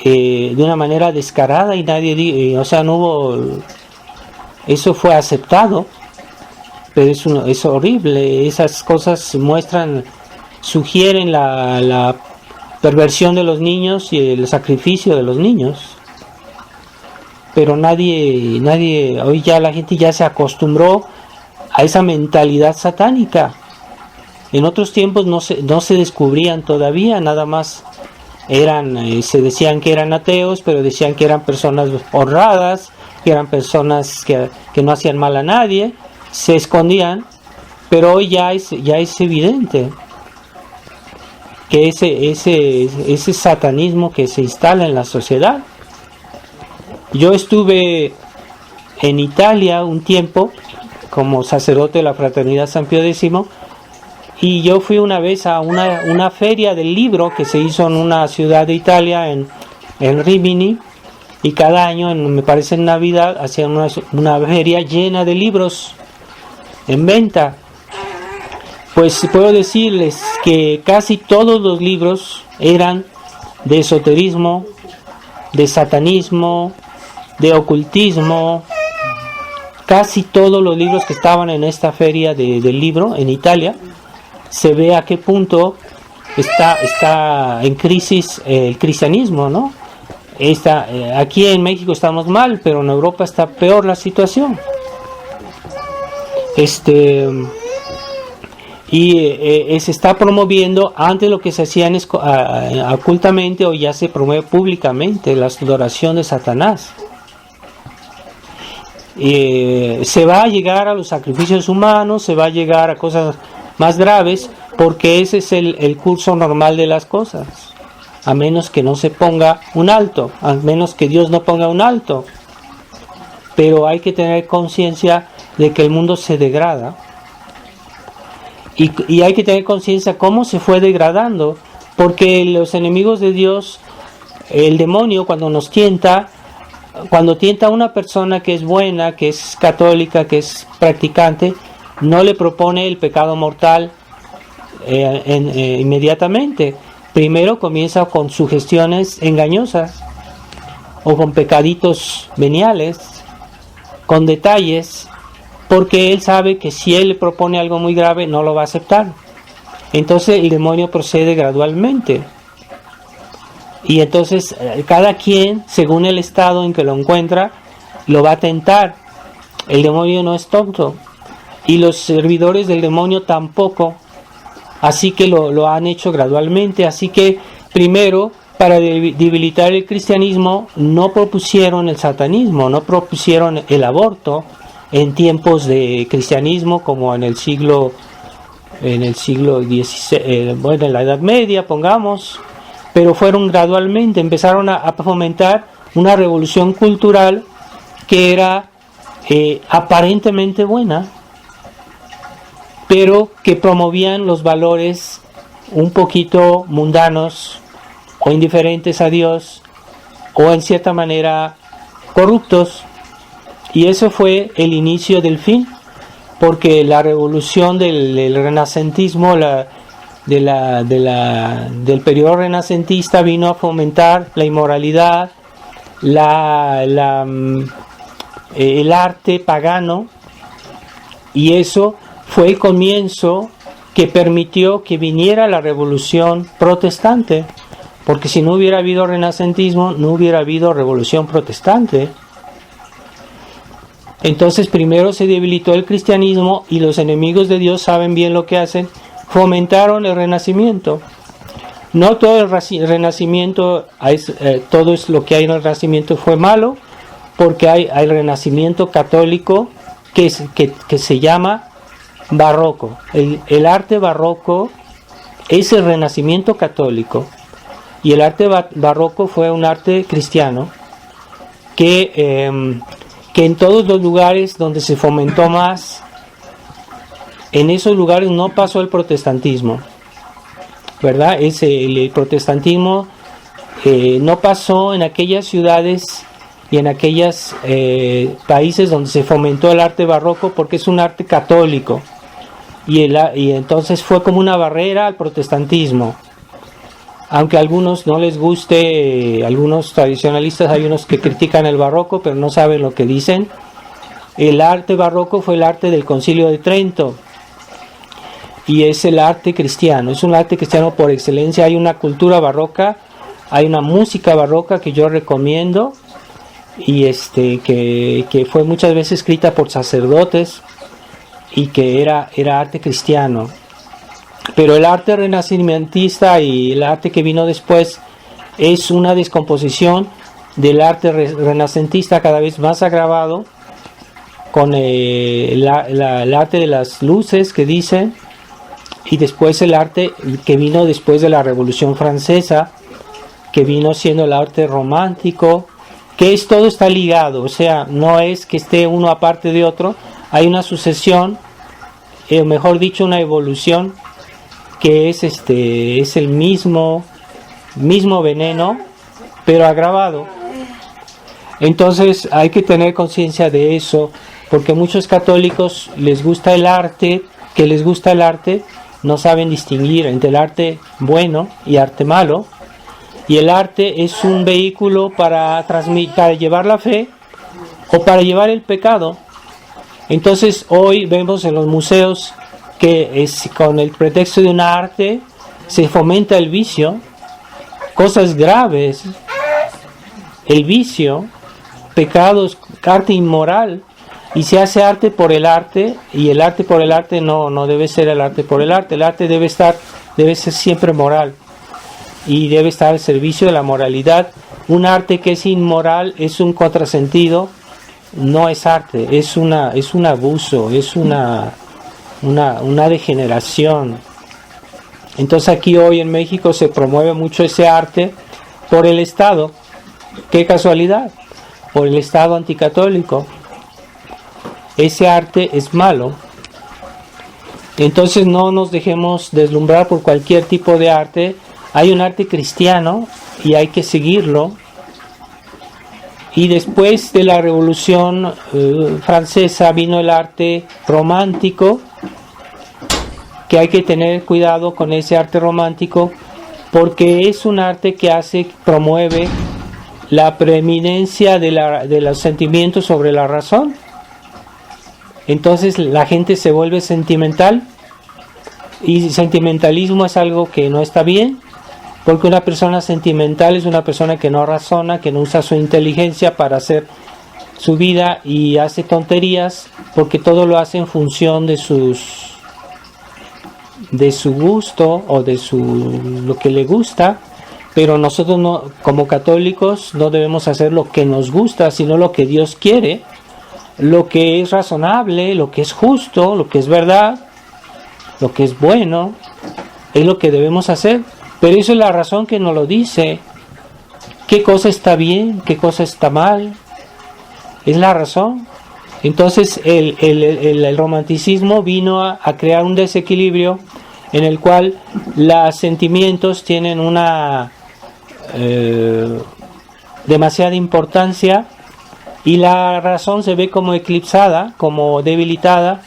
de una manera descarada, y nadie, no hubo, eso fue aceptado, pero es horrible. Esas cosas sugieren la perversión de los niños y el sacrificio de los niños. Pero nadie, hoy ya la gente ya se acostumbró a esa mentalidad satánica. En otros tiempos no se descubrían todavía, nada más se decían que eran ateos, pero decían que eran personas honradas, que eran personas que no hacían mal a nadie, se escondían, pero hoy ya es evidente que ese satanismo que se instala en la sociedad. Yo estuve en Italia un tiempo como sacerdote de la Fraternidad San Pío X, y yo fui una vez a una feria del libro que se hizo en una ciudad de Italia, en Rimini, y cada año, me parece en Navidad, hacían una feria llena de libros en venta. Pues puedo decirles que casi todos los libros eran de esoterismo, de satanismo, de ocultismo. Casi todos los libros que estaban en esta feria del libro en Italia, se ve a qué punto está en crisis el cristianismo, ¿no? Aquí en México estamos mal, pero en Europa está peor la situación. Se está promoviendo. Antes lo que se hacían ocultamente, o ya se promueve públicamente la adoración de Satanás. Se va a llegar a los sacrificios humanos, se va a llegar a cosas más graves, porque ese es el curso normal de las cosas, a menos que no se ponga un alto, a menos que Dios no ponga un alto. Pero hay que tener conciencia de que el mundo se degrada, y hay que tener conciencia cómo se fue degradando, porque los enemigos de Dios, el demonio, cuando tienta a una persona que es buena, que es católica, que es practicante, no le propone el pecado mortal inmediatamente. Primero comienza con sugestiones engañosas, o con pecaditos veniales, con detalles, porque él sabe que si él le propone algo muy grave, no lo va a aceptar. Entonces el demonio procede gradualmente, y entonces cada quien, según el estado en que lo encuentra, lo va a tentar. El demonio no es tonto, y los servidores del demonio tampoco, así que lo han hecho gradualmente. Así que primero, para debilitar el cristianismo, no propusieron el satanismo, no propusieron el aborto en tiempos de cristianismo, como en el siglo XVI, en la Edad Media, pongamos, pero fueron gradualmente, empezaron a fomentar una revolución cultural que era aparentemente buena, pero que promovían los valores un poquito mundanos, o indiferentes a Dios, o en cierta manera corruptos. Y eso fue el inicio del fin, porque la revolución del renacentismo, del periodo renacentista, vino a fomentar la inmoralidad, el arte pagano, y eso fue el comienzo que permitió que viniera la revolución protestante, porque si no hubiera habido renacentismo, no hubiera habido revolución protestante. Entonces primero se debilitó el cristianismo, y los enemigos de Dios saben bien lo que hacen, fomentaron el renacimiento. No todo el renacimiento, todo es lo que hay en el renacimiento fue malo, porque hay el renacimiento católico que se llama barroco. El arte barroco es el renacimiento católico. Y el arte barroco fue un arte cristiano que en todos los lugares donde se fomentó más, en esos lugares no pasó el protestantismo, ¿verdad? El protestantismo no pasó en aquellas ciudades y en aquellos países donde se fomentó el arte barroco, porque es un arte católico, y entonces fue como una barrera al protestantismo. Aunque a algunos no les guste, algunos tradicionalistas, hay unos que critican el barroco, pero no saben lo que dicen. El arte barroco fue el arte del Concilio de Trento, y es el arte cristiano, es un arte cristiano por excelencia. Hay una cultura barroca, hay una música barroca que yo recomiendo, y que fue muchas veces escrita por sacerdotes, y que era arte cristiano. Pero el arte renacentista y el arte que vino después es una descomposición del arte renacentista, cada vez más agravado, con el arte de las luces que dicen, y después el arte que vino después de la Revolución Francesa, que vino siendo el arte romántico, que todo está ligado, o sea, no es que esté uno aparte de otro, hay una sucesión, mejor dicho, una evolución, que es el mismo veneno, pero agravado. Entonces hay que tener conciencia de eso, porque muchos católicos les gusta el arte, no saben distinguir entre el arte bueno y arte malo, y el arte es un vehículo para llevar la fe o para llevar el pecado. Entonces hoy vemos en los museos que con el pretexto de un arte se fomenta el vicio, cosas graves, el vicio, pecados, arte inmoral, y se hace arte por el arte, y el arte por el arte no debe ser el arte por el arte debe ser siempre moral, y debe estar al servicio de la moralidad. Un arte que es inmoral es un contrasentido, no es arte, es un abuso, es una degeneración. Entonces aquí hoy en México se promueve mucho ese arte por el Estado. Qué casualidad, por el Estado anticatólico. Ese arte es malo. Entonces no nos dejemos deslumbrar por cualquier tipo de arte. Hay un arte cristiano y hay que seguirlo. Y después de la Revolución Francesa vino el arte romántico, que hay que tener cuidado con ese arte romántico, porque es un arte que promueve la preeminencia de los sentimientos sobre la razón. Entonces la gente se vuelve sentimental, y sentimentalismo es algo que no está bien, porque una persona sentimental es una persona que no razona, que no usa su inteligencia para hacer su vida, y hace tonterías, porque todo lo hace en función de su gusto o de lo que le gusta. Pero nosotros no, como católicos, no debemos hacer lo que nos gusta, sino lo que Dios quiere, lo que es razonable, lo que es justo, lo que es verdad, lo que es bueno, es lo que debemos hacer. Pero eso es la razón que nos lo dice. ¿Qué cosa está bien? ¿Qué cosa está mal? Es la razón. Entonces el romanticismo vino a crear un desequilibrio en el cual los sentimientos tienen una demasiada importancia, y la razón se ve como eclipsada, como debilitada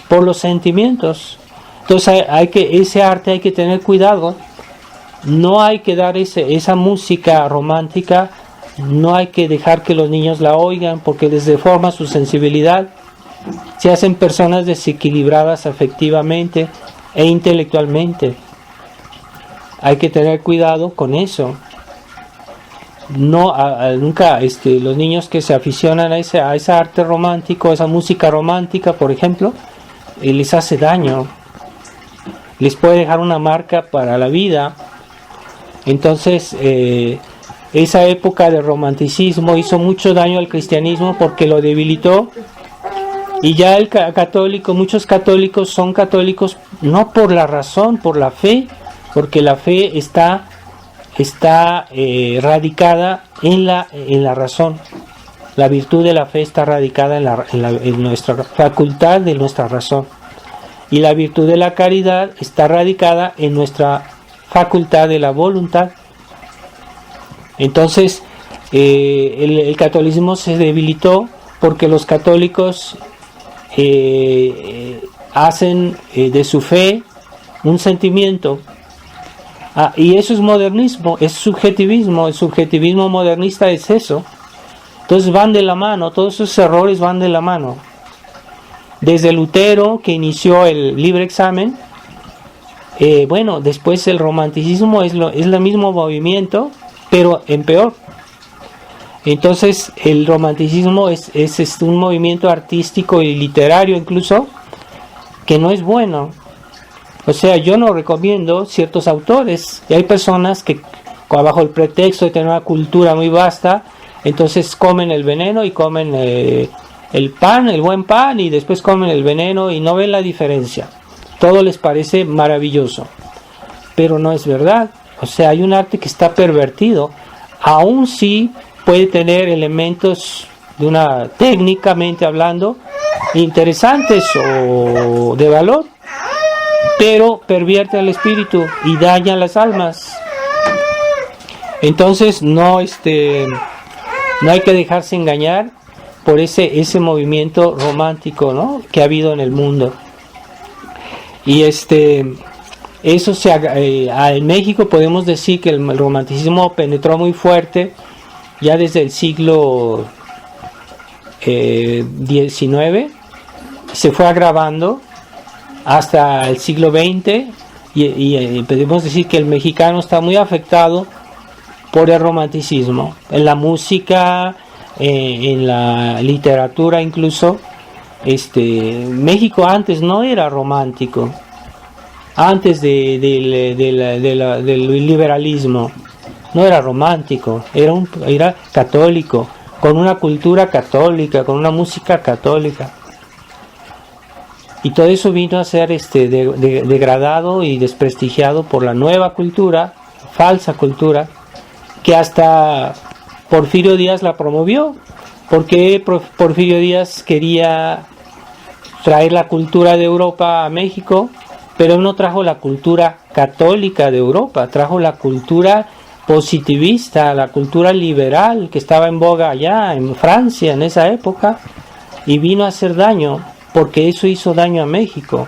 por los sentimientos. Entonces ese arte hay que tener cuidado. No hay que dar esa música romántica, no hay que dejar que los niños la oigan, porque les deforma su sensibilidad. Se hacen personas desequilibradas afectivamente e intelectualmente. Hay que tener cuidado con eso. Nunca los niños que se aficionan a ese arte romántico, a esa música romántica, por ejemplo, les hace daño, les puede dejar una marca para la vida. Entonces esa época de romanticismo hizo mucho daño al cristianismo, porque lo debilitó. Y ya muchos católicos son católicos no por la razón, por la fe, porque la fe está está radicada en la razón. La virtud de la fe está radicada en nuestra facultad de nuestra razón. Y la virtud de la caridad está radicada en nuestra facultad de la voluntad. Entonces, el catolicismo se debilitó porque los católicos hacen de su fe un sentimiento. Y eso es modernismo, es subjetivismo. El subjetivismo modernista es eso. Entonces van de la mano, todos esos errores van de la mano. Desde Lutero, que inició el libre examen, después el romanticismo es el mismo movimiento, pero en peor. Entonces el romanticismo es un movimiento artístico y literario incluso, que no es bueno. O sea, yo no recomiendo ciertos autores, y hay personas que bajo el pretexto de tener una cultura muy vasta, entonces comen el veneno y comen el pan, el buen pan, y después comen el veneno y no ven la diferencia. Todo les parece maravilloso, pero no es verdad. O sea, hay un arte que está pervertido. Aún sí puede tener elementos técnicamente hablando, interesantes o de valor, pero pervierte al espíritu y daña las almas. Entonces no hay que dejarse engañar por ese movimiento romántico, ¿no?, que ha habido en el mundo. Y eso en México podemos decir que el romanticismo penetró muy fuerte ya desde el siglo XIX, se fue agravando hasta el siglo XX, y podemos decir que el mexicano está muy afectado por el romanticismo, en la música, en la literatura incluso. México antes no era romántico, antes del liberalismo no era romántico, era católico, con una cultura católica, con una música católica. Y todo eso vino a ser degradado y desprestigiado por la nueva cultura, falsa cultura, que hasta Porfirio Díaz la promovió, porque Porfirio Díaz quería traer la cultura de Europa a México, pero él no trajo la cultura católica de Europa, trajo la cultura positivista, la cultura liberal que estaba en boga allá en Francia en esa época, y vino a hacer daño, porque eso hizo daño a México.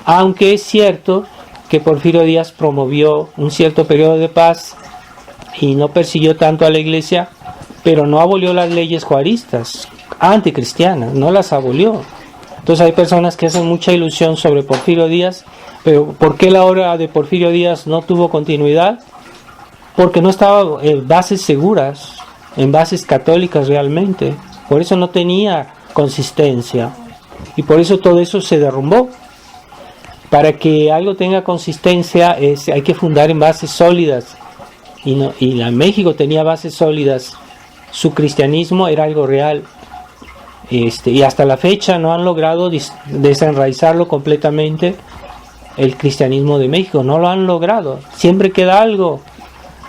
Aunque es cierto que Porfirio Díaz promovió un cierto periodo de paz y no persiguió tanto a la iglesia, pero no abolió las leyes juaristas, anticristianas, no las abolió. Entonces hay personas que hacen mucha ilusión sobre Porfirio Díaz, pero ¿por qué la obra de Porfirio Díaz no tuvo continuidad? Porque no estaba en bases seguras, en bases católicas realmente, por eso no tenía consistencia, y por eso todo eso se derrumbó. Para que algo tenga consistencia hay que fundar en bases sólidas, y México tenía bases sólidas, su cristianismo era algo real, y hasta la fecha no han logrado desenraizarlo completamente. El cristianismo de México no lo han logrado, siempre queda algo,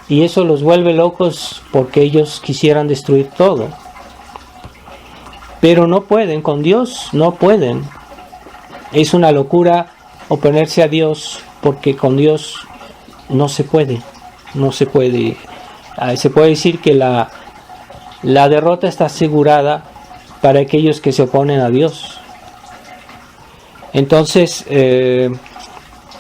y eso los vuelve locos porque ellos quisieran destruir todo, pero no pueden, con Dios no pueden. Es una locura oponerse a Dios, porque con Dios no se puede. Se puede decir que la derrota está asegurada para aquellos que se oponen a Dios. Entonces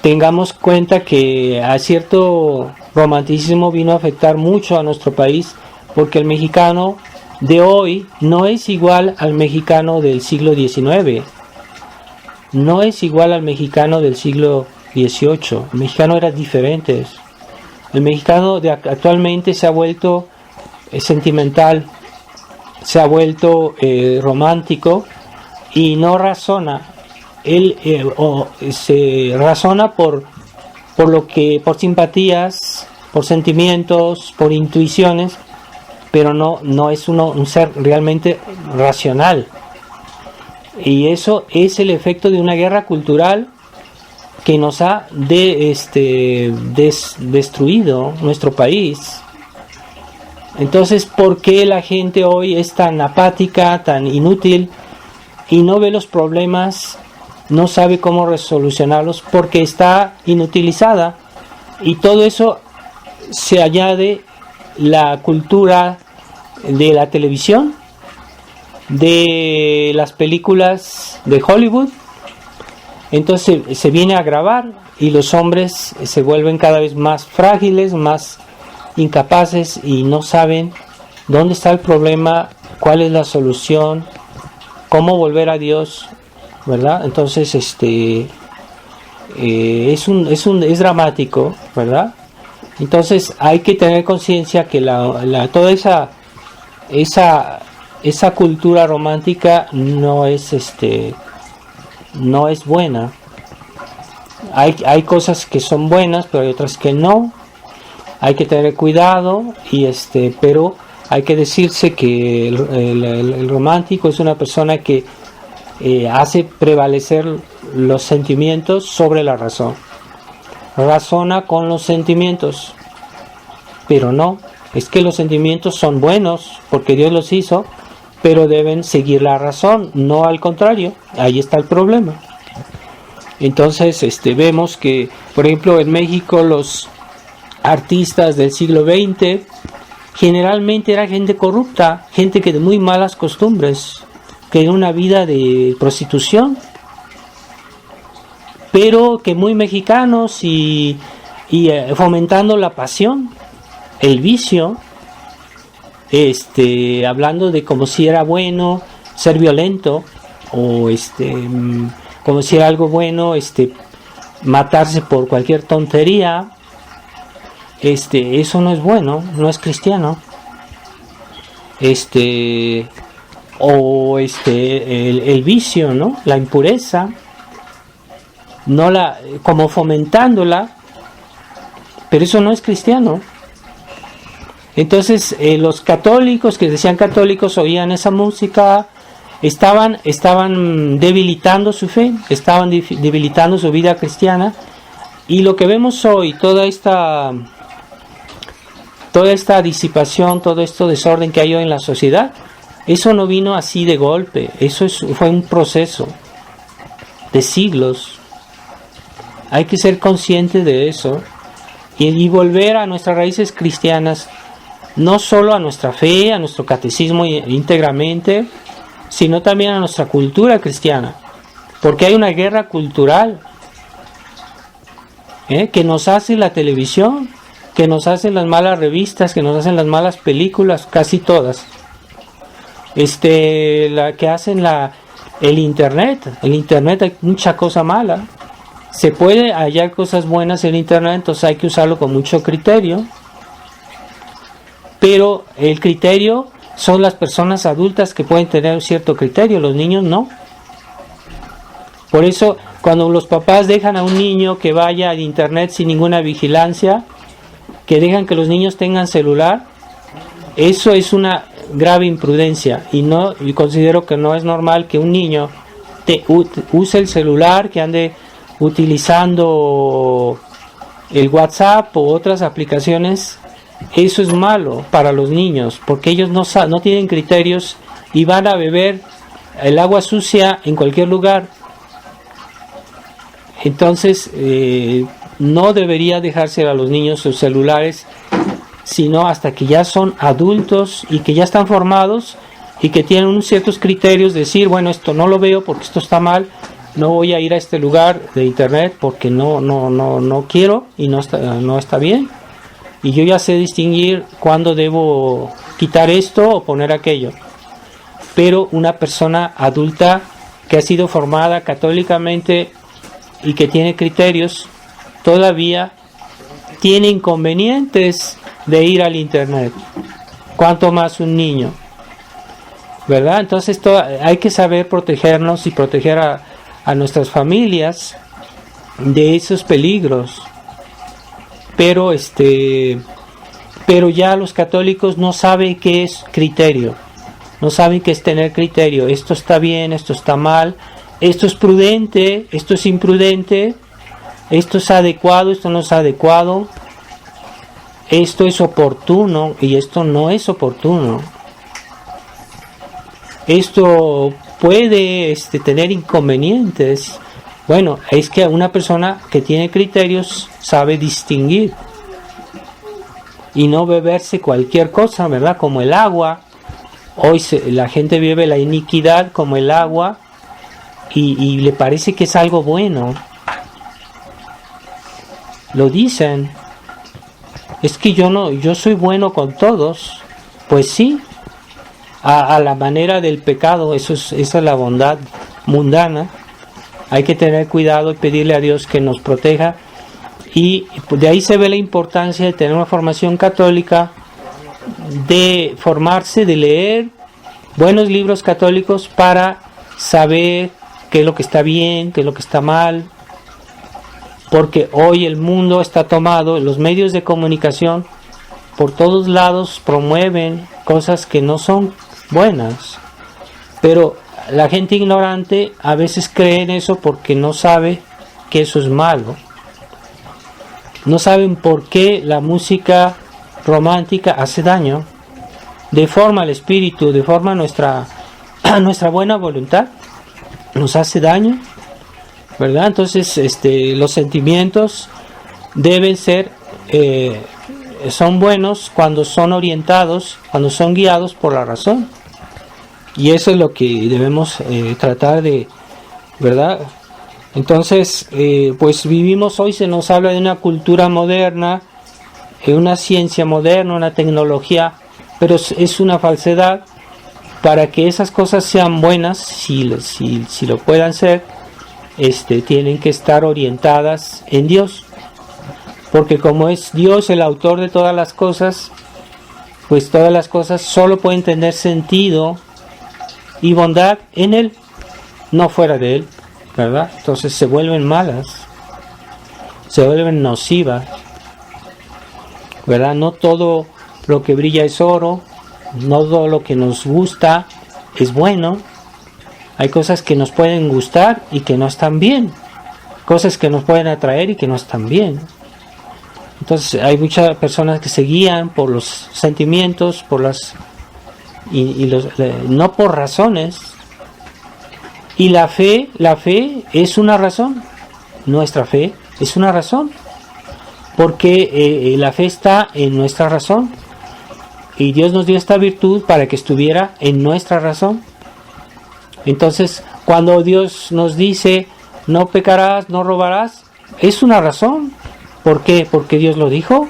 tengamos cuenta que a cierto romanticismo vino a afectar mucho a nuestro país, porque el mexicano de hoy no es igual al mexicano del siglo XIX, no es igual al mexicano del siglo XVIII. El mexicano era diferente. El mexicano actualmente se ha vuelto sentimental, se ha vuelto romántico, y no razona. Él se razona por simpatías, por sentimientos, por intuiciones, pero no es un ser realmente racional. Y eso es el efecto de una guerra cultural que nos ha destruido nuestro país. Entonces, ¿por qué la gente hoy es tan apática, tan inútil y no ve los problemas, no sabe cómo solucionarlos? Porque está inutilizada, y todo eso se añade la cultura de la televisión, de las películas de Hollywood. Entonces se viene a agravar y los hombres se vuelven cada vez más frágiles, más incapaces y no saben dónde está el problema, cuál es la solución, cómo volver a Dios, ¿verdad? Entonces es dramático, ¿verdad? Entonces hay que tener conciencia que toda esa cultura romántica no es buena. Hay cosas que son buenas, pero hay otras que no. Hay que tener cuidado, pero hay que decirse que el romántico es una persona que hace prevalecer los sentimientos sobre la razón. Razona con los sentimientos, pero no, es que los sentimientos son buenos porque Dios los hizo, pero deben seguir la razón, no al contrario. Ahí está el problema. Entonces vemos que, por ejemplo, en México los artistas del siglo XX generalmente era gente corrupta, gente que de muy malas costumbres, que era una vida de prostitución, pero que muy mexicanos y fomentando la pasión, el vicio, hablando de como si era bueno ser violento, o como si era algo bueno matarse por cualquier tontería. Eso no es bueno, no es cristiano. El vicio, ¿no? La impureza, como fomentándola, pero eso no es cristiano. Entonces los católicos que decían católicos oían esa música, estaban debilitando su fe, estaban debilitando su vida cristiana. Y lo que vemos hoy, toda esta disipación, todo este desorden que hay hoy en la sociedad, eso no vino así de golpe, fue un proceso de siglos. Hay que ser consciente de eso y volver a nuestras raíces cristianas, no solo a nuestra fe, a nuestro catecismo íntegramente, sino también a nuestra cultura cristiana, porque hay una guerra cultural que nos hace la televisión, que nos hacen las malas revistas, que nos hacen las malas películas, casi todas. La que hacen el internet hay mucha cosa mala. Se puede hallar cosas buenas en internet, entonces hay que usarlo con mucho criterio. Pero el criterio son las personas adultas que pueden tener un cierto criterio, los niños no. Por eso, cuando los papás dejan a un niño que vaya al internet sin ninguna vigilancia, que dejan que los niños tengan celular, eso es una grave imprudencia, y considero que no es normal que un niño use el celular, que ande utilizando el WhatsApp o otras aplicaciones. Eso es malo para los niños, porque ellos no tienen criterios y van a beber el agua sucia en cualquier lugar. Entonces no debería dejarse a los niños sus celulares, sino hasta que ya son adultos y que ya están formados y que tienen ciertos criterios, decir, bueno, esto no lo veo porque esto está mal, no voy a ir a este lugar de internet porque no quiero y no está bien, y yo ya sé distinguir cuándo debo quitar esto o poner aquello. Pero una persona adulta que ha sido formada católicamente y que tiene criterios, todavía tiene inconvenientes de ir al internet, cuanto más un niño, ¿verdad? Entonces hay que saber protegernos y proteger a nuestras familias de esos peligros. Pero ya los católicos no saben qué es criterio, no saben qué es tener criterio. Esto está bien, esto está mal, esto es prudente, esto es imprudente, esto es adecuado, esto no es adecuado, esto es oportuno y esto no es oportuno. Esto puede tener inconvenientes. Bueno, es que una persona que tiene criterios sabe distinguir y no beberse cualquier cosa, ¿verdad? Como el agua. Hoy la gente bebe la iniquidad como el agua y le parece que es algo bueno. Lo dicen. Es que yo soy bueno con todos. Pues sí, a la manera del pecado, esa es la bondad mundana. Hay que tener cuidado y pedirle a Dios que nos proteja. Y de ahí se ve la importancia de tener una formación católica, de formarse, de leer buenos libros católicos para saber qué es lo que está bien, qué es lo que está mal. Porque hoy el mundo está tomado, los medios de comunicación por todos lados promueven cosas que no son buenas. Pero la gente ignorante a veces cree en eso porque no sabe que eso es malo. No saben por qué la música romántica hace daño, deforma el espíritu, deforma nuestra buena voluntad, nos hace daño, ¿verdad? Entonces, los sentimientos deben ser, son buenos cuando son orientados, cuando son guiados por la razón. Y eso es lo que debemos tratar de, ¿verdad? Entonces, pues vivimos hoy, se nos habla de una cultura moderna, una ciencia moderna, una tecnología, pero es una falsedad. Para que esas cosas sean buenas, si lo puedan ser, tienen que estar orientadas en Dios, porque como es Dios el autor de todas las cosas, pues todas las cosas solo pueden tener sentido y bondad en Él, no fuera de Él, ¿verdad? Entonces se vuelven malas, se vuelven nocivas, ¿verdad? No todo lo que brilla es oro, no todo lo que nos gusta es bueno. Hay cosas que nos pueden gustar y que no están bien, cosas que nos pueden atraer y que no están bien. Entonces hay muchas personas que se guían por los sentimientos, por las no por razones. Y la fe es una razón. Nuestra fe es una razón, porque la fe está en nuestra razón y Dios nos dio esta virtud para que estuviera en nuestra razón. Entonces, cuando Dios nos dice no pecarás, no robarás, es una razón. ¿Por qué? Porque Dios lo dijo.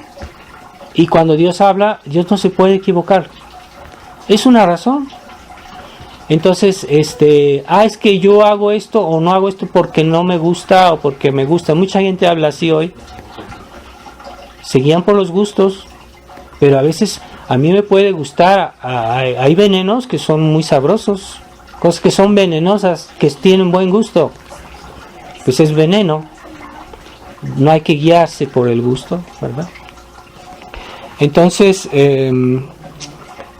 Y cuando Dios habla, Dios no se puede equivocar. Es una razón. Entonces, es que yo hago esto o no hago esto porque no me gusta o porque me gusta. Mucha gente habla así hoy. Se guían por los gustos, pero a veces a mí me puede gustar. Hay venenos que son muy sabrosos, cosas que son venenosas, que tienen buen gusto. Pues es veneno. No hay que guiarse por el gusto, ¿verdad? Entonces,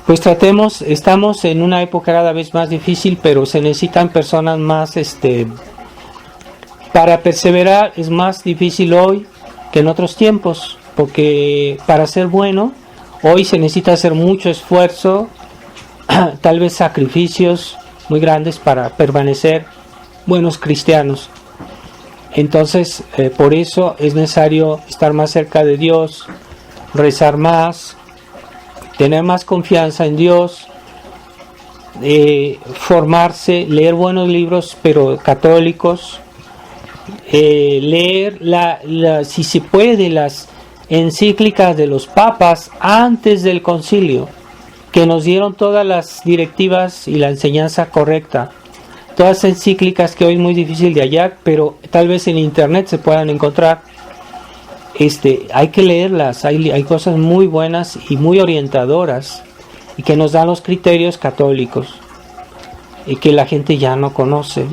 pues estamos en una época cada vez más difícil, pero se necesitan personas más, para perseverar es más difícil hoy que en otros tiempos, porque para ser bueno, hoy se necesita hacer mucho esfuerzo, tal vez sacrificios muy grandes para permanecer buenos cristianos. Entonces, por eso es necesario estar más cerca de Dios, rezar más, tener más confianza en Dios, formarse, leer buenos libros, pero católicos, leer si se puede, las encíclicas de los papas antes del concilio, que nos dieron todas las directivas y la enseñanza correcta. Todas encíclicas que hoy es muy difícil de hallar, pero tal vez en internet se puedan encontrar. Hay que leerlas, hay cosas muy buenas y muy orientadoras y que nos dan los criterios católicos y que la gente ya no conoce.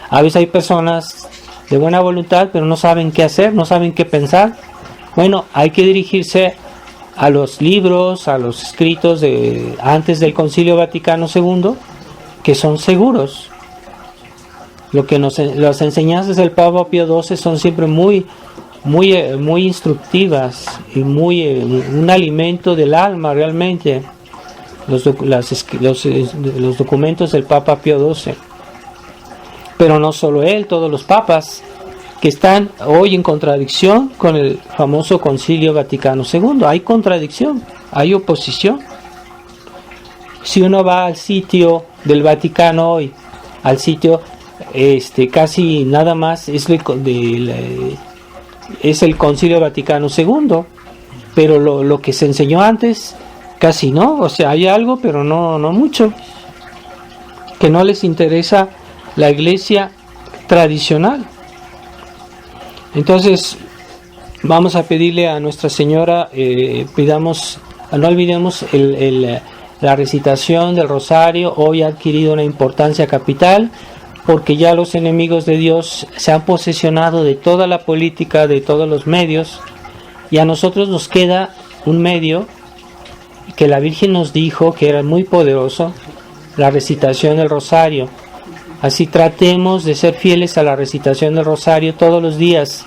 A veces hay personas de buena voluntad pero no saben qué hacer, no saben qué pensar. Bueno, hay que dirigirse a los libros, a los escritos de antes del Concilio Vaticano II, que son seguros. Las enseñanzas del Papa Pío XII son siempre muy muy instructivas y un alimento del alma realmente, los documentos del Papa Pío XII. Pero no solo él, todos los papas que están hoy en contradicción con el famoso Concilio Vaticano II. Hay contradicción, hay oposición. Si uno va al sitio del Vaticano hoy, al sitio casi nada más es el Concilio Vaticano II, pero lo que se enseñó antes casi no, o sea, hay algo pero no mucho, que no les interesa la iglesia tradicional. Entonces vamos a pedirle a Nuestra Señora, no olvidemos la recitación del rosario. Hoy ha adquirido una importancia capital porque ya los enemigos de Dios se han posesionado de toda la política, de todos los medios, y a nosotros nos queda un medio que la Virgen nos dijo que era muy poderoso, la recitación del rosario. Así tratemos de ser fieles a la recitación del rosario todos los días,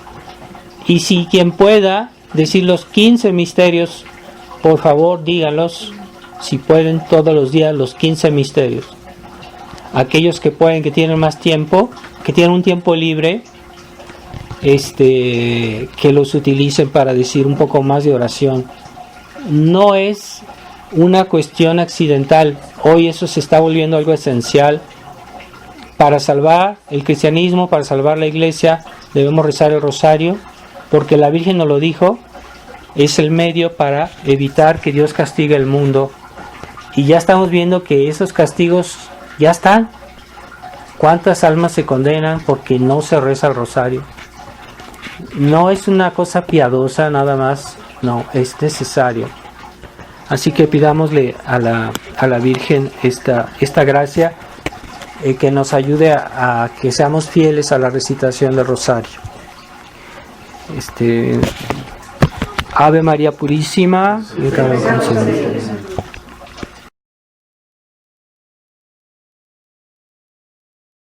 y si quien pueda decir los 15 misterios, por favor díganlos, si pueden todos los días los 15 misterios. Aquellos que pueden, que tienen más tiempo, que tienen un tiempo libre, que los utilicen para decir un poco más de oración. No es una cuestión accidental, hoy eso se está volviendo algo esencial. Para salvar el cristianismo, para salvar la iglesia, debemos rezar el rosario, porque la Virgen nos lo dijo, es el medio para evitar que Dios castigue el mundo. Y ya estamos viendo que esos castigos ya están. ¿Cuántas almas se condenan porque no se reza el rosario? No es una cosa piadosa nada más, no, es necesario. Así que pidámosle a la Virgen esta gracia, que nos ayude a que seamos fieles a la recitación del rosario. Ave María Purísima,